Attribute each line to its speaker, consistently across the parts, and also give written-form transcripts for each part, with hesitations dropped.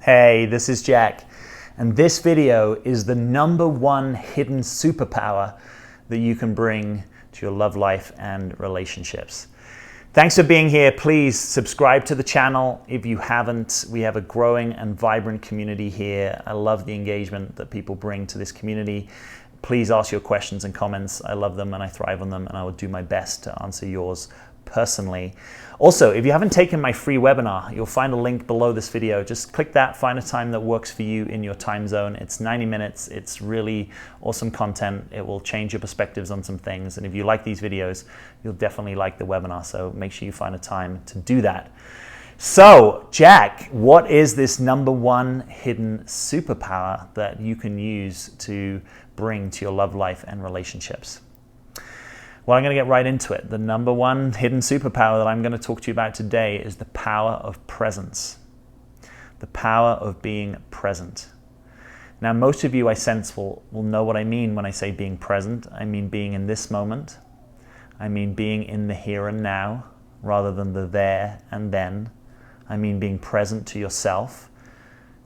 Speaker 1: Hey, this is Jack, and this video is the #1 hidden superpower that you can bring to your love life and relationships. Thanks for being here. Please subscribe to the channel if you haven't. We have a growing and vibrant community here. I love the engagement that people bring to this community. Please ask your questions and comments. I love them and I thrive on them, and I will do my best to answer yours personally. Also, if you haven't taken my free webinar, you'll find a link below this video. Just click that, find a time that works for you in your time zone. It's 90 minutes. It's really awesome content. It will change your perspectives on some things. And if you like these videos, you'll definitely like the webinar. So make sure you find a time to do that. So, Jack, what is this #1 hidden superpower that you can use to bring to your love life and relationships? Well, I'm going to get right into it. The #1 hidden superpower that I'm going to talk to you about today is the power of presence. The power of being present. Now, most of you, I sense, will know what I mean when I say being present. I mean being in this moment. I mean being in the here and now rather than the there and then. I mean being present to yourself,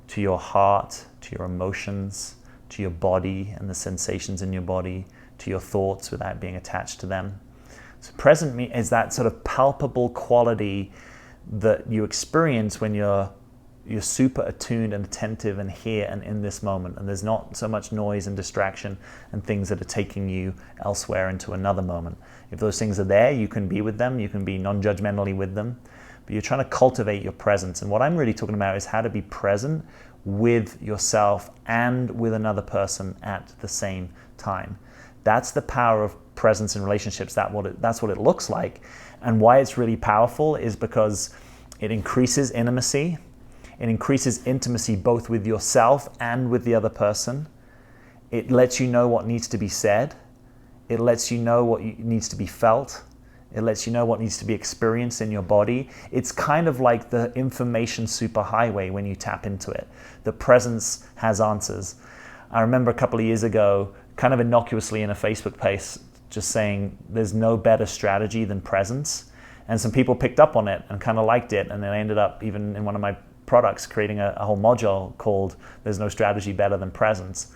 Speaker 1: to your heart, to your emotions, to your body and the sensations in your body, to your thoughts without being attached to them. So present is that sort of palpable quality that you experience when you're super attuned and attentive and here and in this moment, and there's not so much noise and distraction and things that are taking you elsewhere into another moment. If those things are there, you can be with them, you can be non-judgmentally with them, but you're trying to cultivate your presence. And what I'm really talking about is how to be present with yourself and with another person at the same time. That's the power of presence in relationships. That's what it looks like. And why it's really powerful is because it increases intimacy. It increases intimacy both with yourself and with the other person. It lets you know what needs to be said. It lets you know what needs to be felt. It lets you know what needs to be experienced in your body. It's kind of like the information superhighway when you tap into it. The presence has answers. I remember a couple of years ago, kind of innocuously in a Facebook post, just saying there's no better strategy than presence. And some people picked up on it and kind of liked it. And then I ended up, even in one of my products, creating a whole module called There's No Strategy Better Than Presence.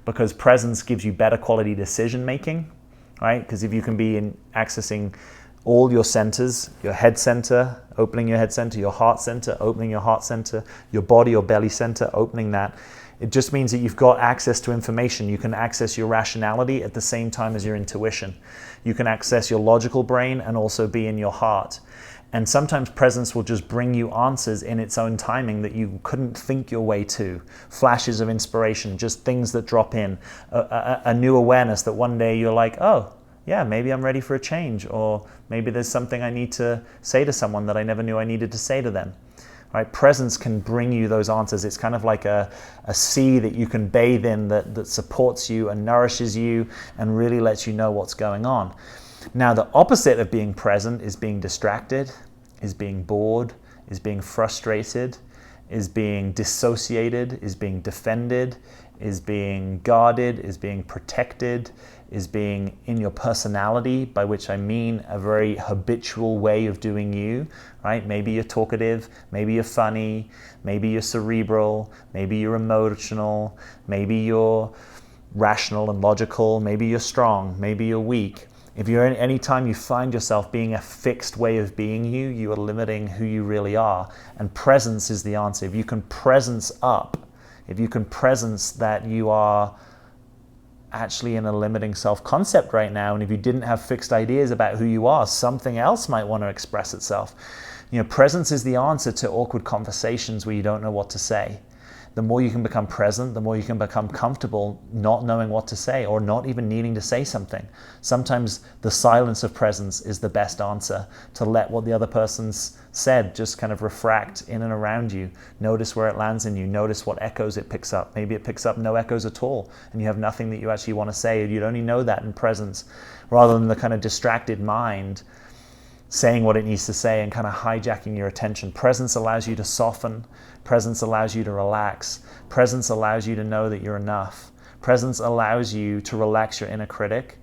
Speaker 1: Because presence gives you better quality decision making, right? Because if you can be accessing all your centers, your head center, opening your head center, your heart center, opening your heart center, your body or belly center, opening that, it just means that you've got access to information. You can access your rationality at the same time as your intuition. You can access your logical brain and also be in your heart. And sometimes presence will just bring you answers in its own timing that you couldn't think your way to. Flashes of inspiration, just things that drop in. A new awareness that one day you're like, oh, yeah, maybe I'm ready for a change. Or maybe there's something I need to say to someone that I never knew I needed to say to them. Right? Presence can bring you those answers. It's kind of like a sea that you can bathe in that supports you and nourishes you and really lets you know what's going on. Now, the opposite of being present is being distracted, is being bored, is being frustrated, is being dissociated, is being defended, is being guarded, is being protected, is being in your personality, by which I mean a very habitual way of doing you, right? Maybe you're talkative, maybe you're funny, maybe you're cerebral, maybe you're emotional, maybe you're rational and logical, maybe you're strong, maybe you're weak. If you're any time you find yourself being a fixed way of being you are limiting who you really are. And presence is the answer. If you can presence up, if you can presence that you are actually in a limiting self-concept right now, and if you didn't have fixed ideas about who you are, something else might want to express itself. Presence is the answer to awkward conversations where you don't know what to say. The more you can become present, the more you can become comfortable not knowing what to say or not even needing to say something. Sometimes the silence of presence is the best answer, to let what the other person's said just kind of refract in and around you. Notice where it lands in you. Notice what echoes it picks up. Maybe it picks up no echoes at all and you have nothing that you actually want to say. You'd only know that in presence, rather than the kind of distracted mind saying what it needs to say and kind of hijacking your attention. Presence allows you to soften. Presence allows you to relax. Presence allows you to know that you're enough. Presence allows you to relax your inner critic.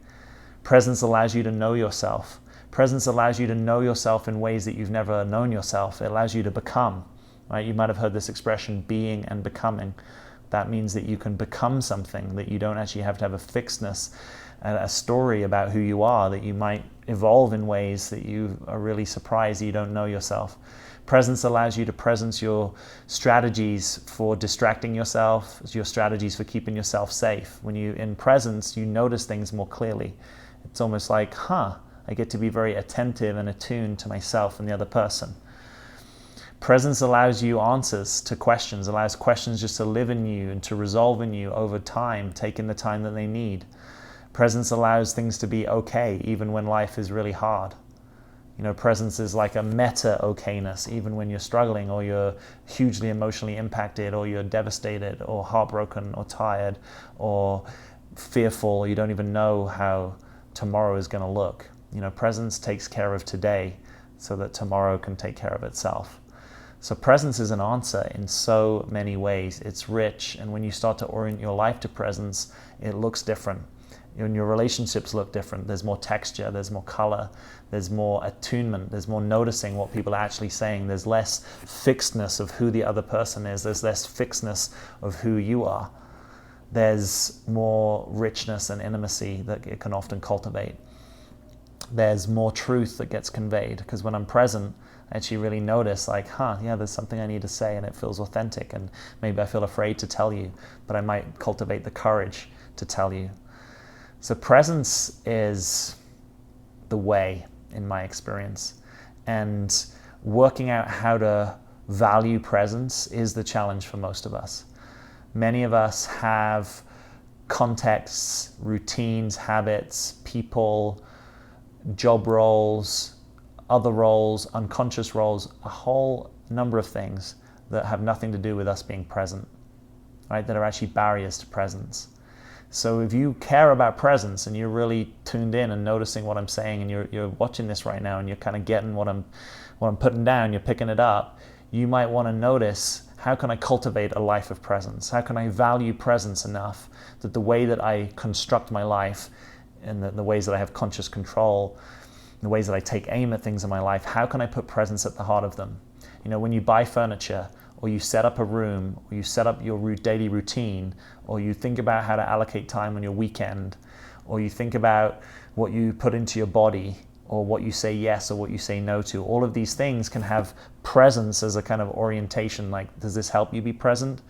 Speaker 1: Presence allows you to know yourself. Presence allows you to know yourself in ways that you've never known yourself. It allows you to become. right? You might have heard this expression, being and becoming. That means that you can become something, that you don't actually have to have a fixedness, a story about who you are, that you might evolve in ways that you are really surprised that you don't know yourself. Presence allows you to presence your strategies for distracting yourself, your strategies for keeping yourself safe. When you're in presence, you notice things more clearly. It's almost like, I get to be very attentive and attuned to myself and the other person. Presence allows you answers to questions, allows questions just to live in you and to resolve in you over time, taking the time that they need. Presence allows things to be okay, even when life is really hard. Presence is like a meta okayness, even when you're struggling or you're hugely emotionally impacted or you're devastated or heartbroken or tired or fearful or you don't even know how tomorrow is going to look. Presence takes care of today so that tomorrow can take care of itself. So presence is an answer in so many ways. It's rich, and when you start to orient your life to presence, it looks different. Your relationships look different. There's more texture, there's more color, there's more attunement, there's more noticing what people are actually saying. There's less fixedness of who the other person is. There's less fixedness of who you are. There's more richness and intimacy that it can often cultivate. There's more truth that gets conveyed, because when I'm present, I actually really notice there's something I need to say and it feels authentic, and maybe I feel afraid to tell you, but I might cultivate the courage to tell you. So presence is the way, in my experience, and working out how to value presence is the challenge for most of us. Many of us have contexts, routines, habits, people, job roles, other roles, unconscious roles, a whole number of things that have nothing to do with us being present, right? That are actually barriers to presence. So if you care about presence and you're really tuned in and noticing what I'm saying, and you're watching this right now and you're kind of getting what I'm putting down, you're picking it up, you might want to notice, how can I cultivate a life of presence? How can I value presence enough that the way that I construct my life and the ways that I have conscious control, the ways that I take aim at things in my life, how can I put presence at the heart of them? When you buy furniture, or you set up a room, or you set up your daily routine, or you think about how to allocate time on your weekend, or you think about what you put into your body, or what you say yes or what you say no to. All of these things can have presence as a kind of orientation. Like, does this help you be present?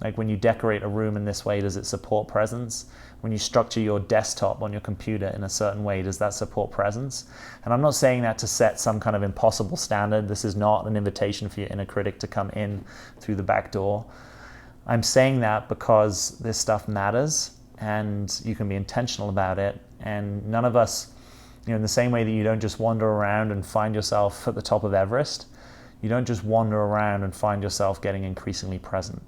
Speaker 1: Like when you decorate a room in this way, does it support presence? When you structure your desktop on your computer in a certain way, does that support presence? And I'm not saying that to set some kind of impossible standard. This is not an invitation for your inner critic to come in through the back door. I'm saying that because this stuff matters and you can be intentional about it. And none of us, in the same way that you don't just wander around and find yourself at the top of Everest, you don't just wander around and find yourself getting increasingly present.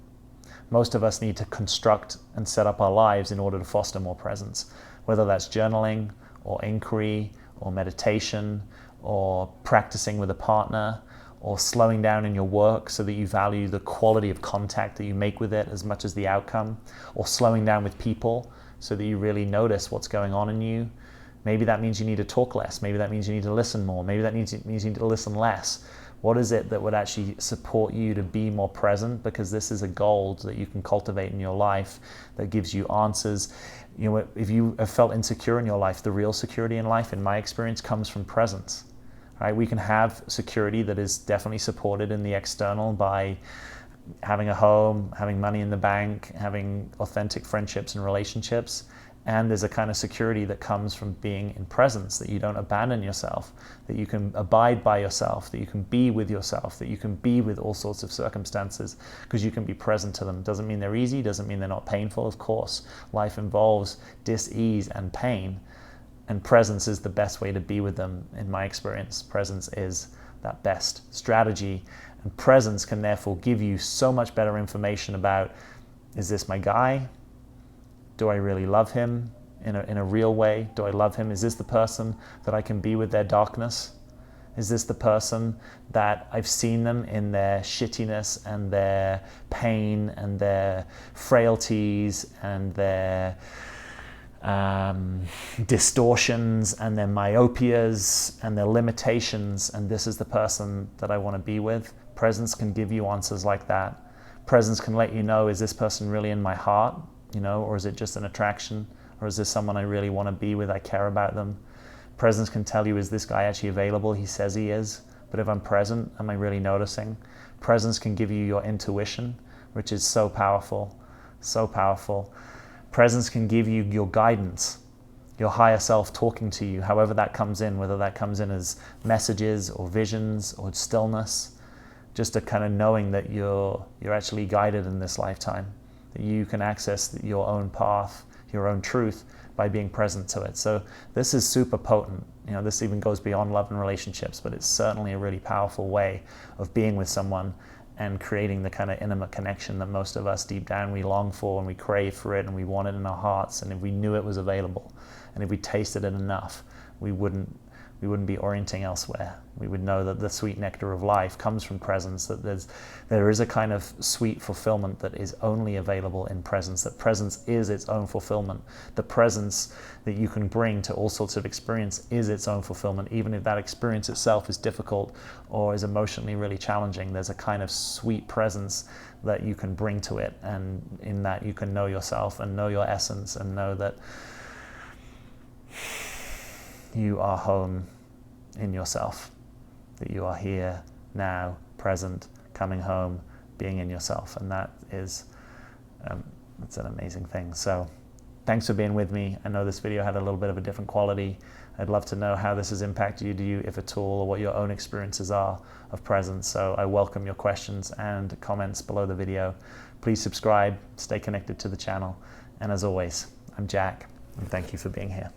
Speaker 1: Most of us need to construct and set up our lives in order to foster more presence, whether that's journaling or inquiry or meditation or practicing with a partner or slowing down in your work so that you value the quality of contact that you make with it as much as the outcome, or slowing down with people so that you really notice what's going on in you. Maybe that means you need to talk less. Maybe that means you need to listen more. Maybe that means you need to listen less. What is it that would actually support you to be more present? Because this is a gold that you can cultivate in your life that gives you answers. If you have felt insecure in your life, the real security in life, in my experience, comes from presence. Right? We can have security that is definitely supported in the external by having a home, having money in the bank, having authentic friendships and relationships. And there's a kind of security that comes from being in presence, that you don't abandon yourself, that you can abide by yourself, that you can be with yourself, that you can be with all sorts of circumstances because you can be present to them. Doesn't mean they're easy, doesn't mean they're not painful. Of course, life involves dis-ease and pain, and presence is the best way to be with them, in my experience. Presence is that best strategy, and presence can therefore give you so much better information about, is this my guy? Do I really love him in a real way? Do I love him? Is this the person that I can be with their darkness? Is this the person that I've seen them in their shittiness and their pain and their frailties and their distortions and their myopias and their limitations, and this is the person that I want to be with? Presence can give you answers like that. Presence can let you know, is this person really in my heart, or is it just an attraction? Or is this someone I really want to be with? I care about them. Presence can tell you, is this guy actually available? He says he is, but if I'm present, am I really noticing? Presence can give you your intuition, which is so powerful, so powerful. Presence can give you your guidance, your higher self talking to you, however that comes in, whether that comes in as messages or visions or stillness, just a kind of knowing that you're actually guided in this lifetime, that you can access your own path, your own truth by being present to it. So this is super potent. This even goes beyond love and relationships, but it's certainly a really powerful way of being with someone and creating the kind of intimate connection that most of us deep down we long for and we crave for it and we want it in our hearts. And if we knew it was available and if we tasted it enough, we wouldn't be orienting elsewhere. We would know that the sweet nectar of life comes from presence, that there is a kind of sweet fulfillment that is only available in presence, that presence is its own fulfillment. The presence that you can bring to all sorts of experience is its own fulfillment, even if that experience itself is difficult or is emotionally really challenging. There's a kind of sweet presence that you can bring to it, and in that you can know yourself and know your essence and know that you are home in yourself, that you are here, now, present, coming home, being in yourself. And that is, that's an amazing thing. So thanks for being with me. I know this video had a little bit of a different quality. I'd love to know how this has impacted you, if at all, or what your own experiences are of presence. So I welcome your questions and comments below the video. Please subscribe, stay connected to the channel. And as always, I'm Jack, and thank you for being here.